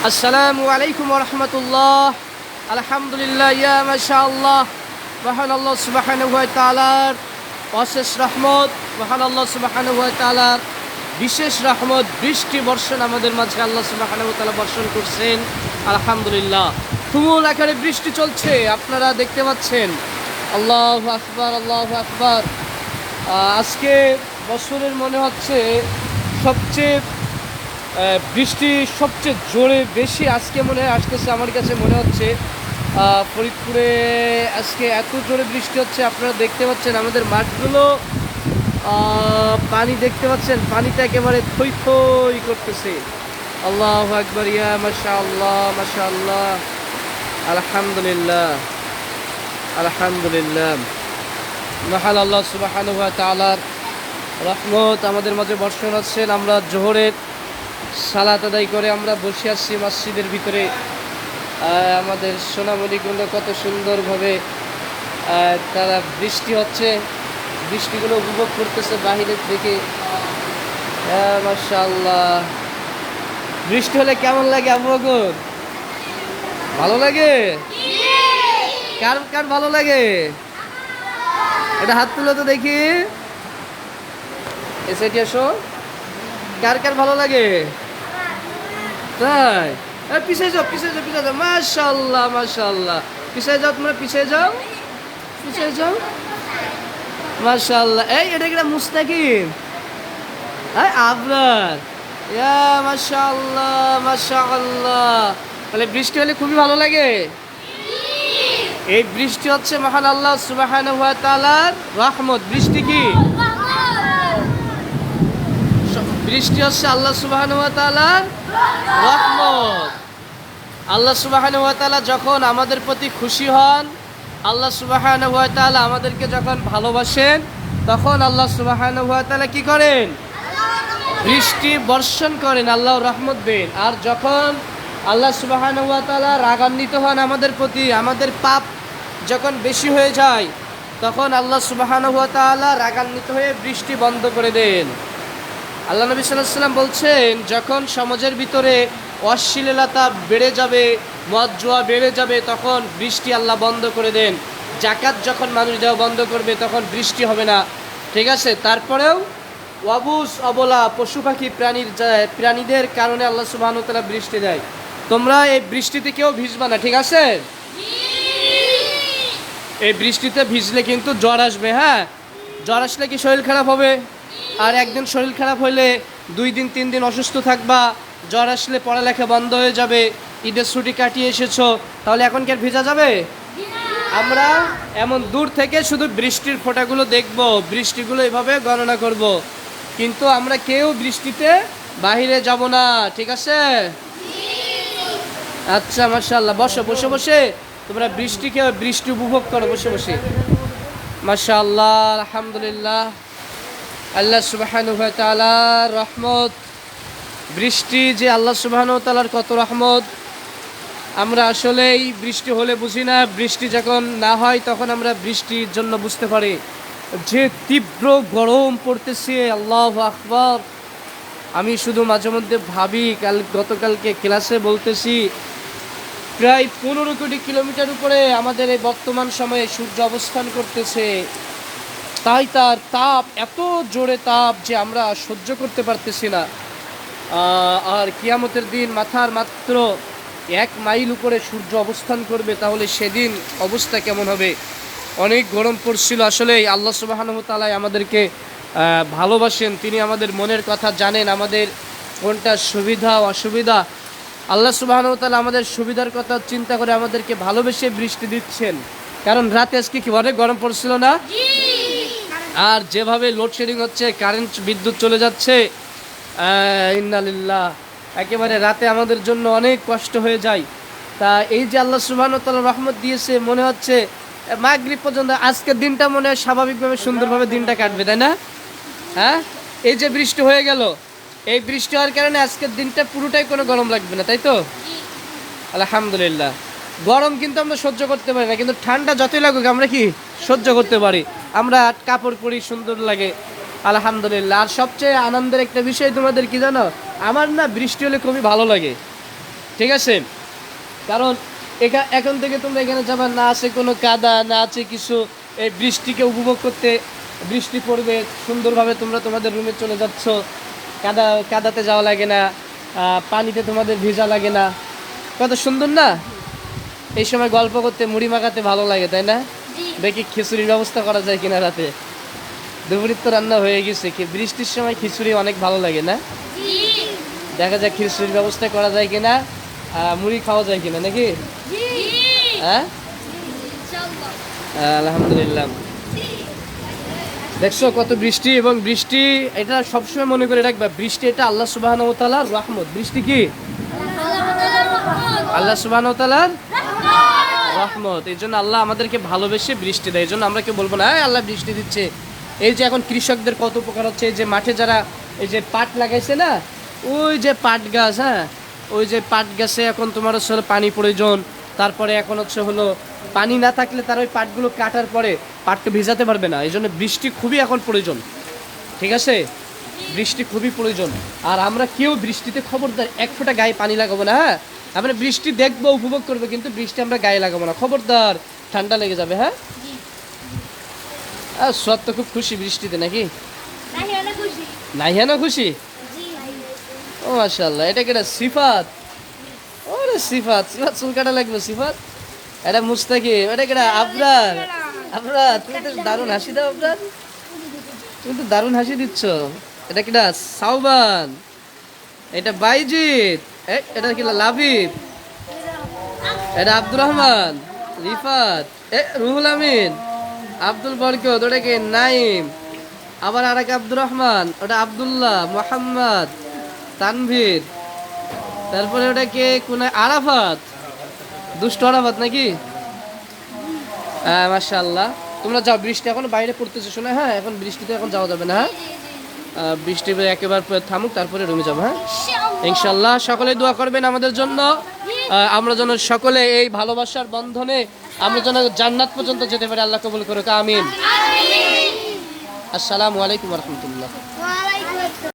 আসসালামু আলাইকুম ওয়া রাহমাতুল্লাহ। আলহামদুলিল্লাহ, ইয়া মাশাআল্লাহ। মহান আল্লাহ সুবহানাহু ওয়া তাআলার অশেষ রহমত, মহান আল্লাহ সুবহানাহু ওয়া তাআলার বিশেষ রহমত, বৃষ্টি বর্ষণ আমাদের মাঝে আল্লাহ সুবহানাহু ওয়া তাআলা বর্ষণ করছেন। আলহামদুলিল্লাহ, তুমুল আকারে বৃষ্টি চলছে, আপনারা দেখতে পাচ্ছেন। আল্লাহু আকবার, আল্লাহু আকবার। আজকে বছরের মনে হচ্ছে সবচেয়ে বৃষ্টি সবচেয়ে জোরে বেশি আজকে মনে হয় আসতেছে। আমার কাছে মনে হচ্ছে ফরিদপুরে আজকে এত জোরে বৃষ্টি হচ্ছে, আপনারা দেখতে পাচ্ছেন আমাদের মাঠগুলো পানি দেখতে পাচ্ছেন, পানিটা একেবারে থই থই করতেছে। আল্লাহু আকবার, ইয়া মাশাআল্লাহ, মাশাআল্লাহ। আলহামদুলিল্লাহ, আলহামদুলিল্লাহ। মহান আল্লাহ সুবহানাহু ওয়া তাআলার রহমত আমাদের মাঝে বর্ষণ হচ্ছেন। আমরা জোহরের সালাত আদায় করে আমরা বসে আসছি মসজিদের ভিতরে। আমাদের সোনামণিগুলো কত সুন্দরভাবে তারা বৃষ্টি হচ্ছে, বৃষ্টিগুলো উপভোগ করতেছে বাহিরের থেকে। মাশাআল্লাহ। বৃষ্টি হলে কেমন লাগে আবু বকর? ভালো লাগে? কার কার ভালো লাগে? এটা হাত তুলো তো দেখি, এসে এসো। কার কার ভালো লাগে? তাই পিছিয়ে যাও, পিছিয়ে যাও, পিছিয়ে যাও। মাশাআল্লাহ, মাশাআল্লাহ। পিছিয়ে যাও, তোমরা পিছিয়ে যাও, পিছিয়ে যাও। মাশাআল্লাহ। এই এটা কিনা মুস্তাকিম, আবরার। ইয়া মাশাআল্লাহ, মাশাআল্লাহ। তাহলে বৃষ্টি হলে খুবই ভালো লাগে। এই বৃষ্টি হচ্ছে মহান আল্লাহ সুবহানাহু ওয়া তাআলার রহমত। বৃষ্টি কি? বৃষ্টি হচ্ছে আল্লাহ সুবহানাহু ওয়া তাআলার রহমত। আল্লাহ সুবহানাহু ওয়া তাআলা যখন আমাদের প্রতি খুশি হন, আল্লাহ সুবহানাহু ওয়া তাআলা আমাদেরকে যখন ভালোবাসেন, তখন আল্লাহ সুবহানাহু ওয়া তাআলা কি করেন? বৃষ্টি বর্ষণ করেন, আল্লাহর রহমত দেন। আর যখন আল্লাহ সুবহানাহু ওয়া তাআলা রাগান্বিত হন আমাদের প্রতি, আমাদের পাপ যখন বেশি হয়ে যায়, তখন আল্লাহ সুবহানাহু ওয়া তাআলা রাগান্বিত হয়ে বৃষ্টি বন্ধ করে দেন। আল্লাহ নবী সাল্লাল্লাহু আলাইহি ওয়াসাল্লাম বলছেন, যখন সমাজের ভিতরে অশ্লীলতা বেড়ে যাবে, মদ জুয়া বেড়ে যাবে, তখন বৃষ্টি আল্লাহ বন্ধ করে দেন। জাকাত যখন মানুষ দেওয়া বন্ধ করবে, তখন বৃষ্টি হবে না। ঠিক আছে? তারপরেও অবুজ অবলা পশু পাখি প্রাণীদের কারণে আল্লাহ সুবহানাহু ওয়া তাআলা বৃষ্টি দেয়। তোমরা এই বৃষ্টিতে কেউ ভিজবা না, ঠিক আছে? এই বৃষ্টিতে ভিজলে কিন্তু জ্বর আসবে। হ্যাঁ, জ্বর আসলে কি শরীর খারাপ হবে? আর একদিন শরীর খারাপ হইলে 2 দিন 3 দিন অসুস্থ থাকবা। জ্বর আসলে পড়ালেখা বন্ধ হয়ে যাবে। ঈদের ছুটি কাটিয়ে এসেছো, তাহলে এখন কি আর ভেজা যাবে? আমরা এমন দূর থেকে শুধু বৃষ্টির ফোঁটাগুলো দেখব, বৃষ্টিগুলো এভাবে গণনা করব, কিন্তু আমরা কেউ বৃষ্টিতে বাহিরে যাব না, ঠিক আছে? আচ্ছা, মাশাআল্লাহ। বসো, বসে বসে তোমরা বৃষ্টি উপভোগ করো, বসে বসে। মাশাআল্লাহ, আলহামদুলিল্লাহ। আল্লাহ সুবহানাহু ওয়া তাআলার রহমত, বৃষ্টি যে আল্লাহ সুবহানাহু ওয়া তাআলার কত রহমত, আমরা আসলেই বৃষ্টি হলে বুঝি না। বৃষ্টি যখন না হয় তখন আমরা বৃষ্টির জন্য বুঝতে পারি যে তীব্র গরম পড়তেছে। আল্লাহু আকবার। আমি শুধু মাঝে মধ্যে ভাবি, গতকালকে ক্লাসে বলতেছি, প্রায় 15 কোটি কিলোমিটার উপরে আমাদের এই বর্তমান সময়ে সূর্য অবস্থান করতেছে। তাই তার তাপ এত জোরে তাপ যে আমরা সহ্য করতে পারতেছি না। আর কিয়ামতের দিন মাথার মাত্র 1 মাইল উপরে সূর্য অবস্থান করবে, তাহলে সেদিন অবস্থা কেমন হবে? অনেক গরম পড়ছিল। আসলে আল্লাহ সুবহানাহু ওয়া তাআলা আমাদেরকে ভালোবাসেন, তিনি আমাদের মনের কথা জানেন, আমাদের কোনটা সুবিধা অসুবিধা। আল্লাহ সুবহানাহু ওয়া তাআলা আমাদের সুবিধার কথা চিন্তা করে আমাদেরকে ভালোবেসে বৃষ্টি দিচ্ছেন। কারণ রাতে আজকে কি অনেক গরম পড়ছিল না? আর যেভাবে লোডশেডিং হচ্ছে, কারেন্ট বিদ্যুৎ চলে যাচ্ছে, ইন্না লিল্লাহ, একেবারে রাতে আমাদের জন্য অনেক কষ্ট হয়ে যায়। তা এই যে আল্লাহ সুবহানাহু ওয়া তাআলা রহমত দিয়েছে, মনে হচ্ছে মাগরিব পর্যন্ত আজকের দিনটা মনে হয় স্বাভাবিকভাবে সুন্দরভাবে দিনটা কাটবে, তাই না? হ্যাঁ, এই যে বৃষ্টি হয়ে গেল, এই বৃষ্টি হওয়ার কারণে আজকের দিনটা পুরোটাই কোনো গরম লাগবে না, তাই তো? আলহামদুলিল্লাহ। গরম কিন্তু আমরা সহ্য করতে পারি না, কিন্তু ঠান্ডা যতই লাগুক আমরা কি সহ্য করতে পারি। আমরা কাপড় পরি, সুন্দর লাগে, আলহামদুলিল্লাহ। আর সবচেয়ে আনন্দের একটা বিষয় তোমাদের কি জানো? আমার না বৃষ্টি হলে খুবই ভালো লাগে। ঠিক আছে? কারণ এখন থেকে তোমরা এখানে যাবা, না আছে কোনো কাদা, না আছে কিছু, এই বৃষ্টিকে উপভোগ করতে। বৃষ্টি পড়বে, সুন্দরভাবে তোমরা তোমাদের রুমে চলে যাচ্ছ, কাদাতে যাওয়া লাগে না, পানিতে তোমাদের ভিজা লাগে না। কত সুন্দর না? এই সময় গল্প করতে, মুড়ি মাখাতে ভালো লাগে, তাই না? দেখি খিচুড়ির ব্যবস্থা করা যায় কিনা রাতে। দুপুরের তো রান্না হয়ে গেছে, বৃষ্টির সময় খিচুড়ি অনেক ভালো লাগে না? দেখা যাক খিচুড়ির ব্যবস্থা করা যায় কিনা, মুড়ি খাওয়া যায় কিনা, নাকি? হ্যাঁ, আলহামদুলিল্লাহ। দেখছো কত বৃষ্টি, এবং বৃষ্টি এটা সবসময় মনে করে রাখবা, বৃষ্টি এটা আল্লাহ সুবহানাহু ওয়া তাআলার রহমত। বৃষ্টি কি? আল্লাহ সুবহানাহু ওয়া তাআলার রহমত। এই জন্য আল্লাহ আমাদেরকে ভালোবেসে বৃষ্টি দেয়। এই জন্য আমরা কেউ বলবো না আল্লাহ বৃষ্টি দিচ্ছে। এই যে এখন কৃষকদের কত উপকার হচ্ছে, এই যে মাঠে যারা এই যে পাট লাগাইছে না, ওই যে পাট গাছ, হ্যাঁ, ওই যে পাট গাছে এখন তোমার হচ্ছে পানি প্রয়োজন। তারপরে এখন হচ্ছে হলো পানি না থাকলে তার ওই পাটগুলো কাটার পরে পাটটা ভিজাতে পারবে না। এই জন্য বৃষ্টি খুবই এখন প্রয়োজন, ঠিক আছে? বৃষ্টি খুবই প্রয়োজন। আর আমরা কেউ বৃষ্টিতে খবরদার এক ফোঁটা গায়ে পানি লাগাবো না, হ্যাঁ? আমরা বৃষ্টি দেখবো, উপভোগ করবো, কিন্তু বৃষ্টি আমরা গায়ে লাগাবো না, খবরদার, ঠান্ডা লেগে যাবে। হ্যাঁ, সব তো খুব খুশি বৃষ্টিতে, নাকি? নাহিয়ানা খুশি? ও মাশাআল্লাহ, এটা কেটা সিফাত? ওরে সিফাত, সিফাত চুল কাটা লাগবে সিফাত। এটা মুস্তাকিম, এটা কেটা আবরার? আবরার, তুমি তো দারুণ হাসি দাও আবরার, তুমি তো দারুণ হাসি দিচ্ছ। এটা কেটা সাউবান, এটা বাইজিৎ, এটা কি লাবিব, এটা আব্দুর রহমান, রিফাত, রুহুল আমিন, আব্দুল বরকত, ওটা কি নাইম, আবার আর এক আব্দুর রহমান, ওটা আব্দুল্লাহ, মোহাম্মদ, তানভীর, তারপরে ওটা কে কোন আরাফাত, দুষ্ট আরাফাত নাকি? হ্যাঁ মাশাআল্লাহ। তোমরা যাও, বৃষ্টি এখন বাইরে পড়তেছে, শোনা? হ্যাঁ, এখন বৃষ্টিতে এখন যাওয়া যাবে না, হ্যাঁ? বৃষ্টি একেবারে থামুক, তারপরে রুমে যাবো, হ্যাঁ ইনশাআল্লাহ। সকলে দোয়া করবেন আমাদের জন্য, আমরা যেন সকলে এই ভালোবাসার বন্ধনে আমরা যেন জান্নাত পর্যন্ত যেতে পারি। আল্লাহ কবুল করুক, আমিন। আসসালামু আলাইকুম ওয়া রাহমাতুল্লাহ।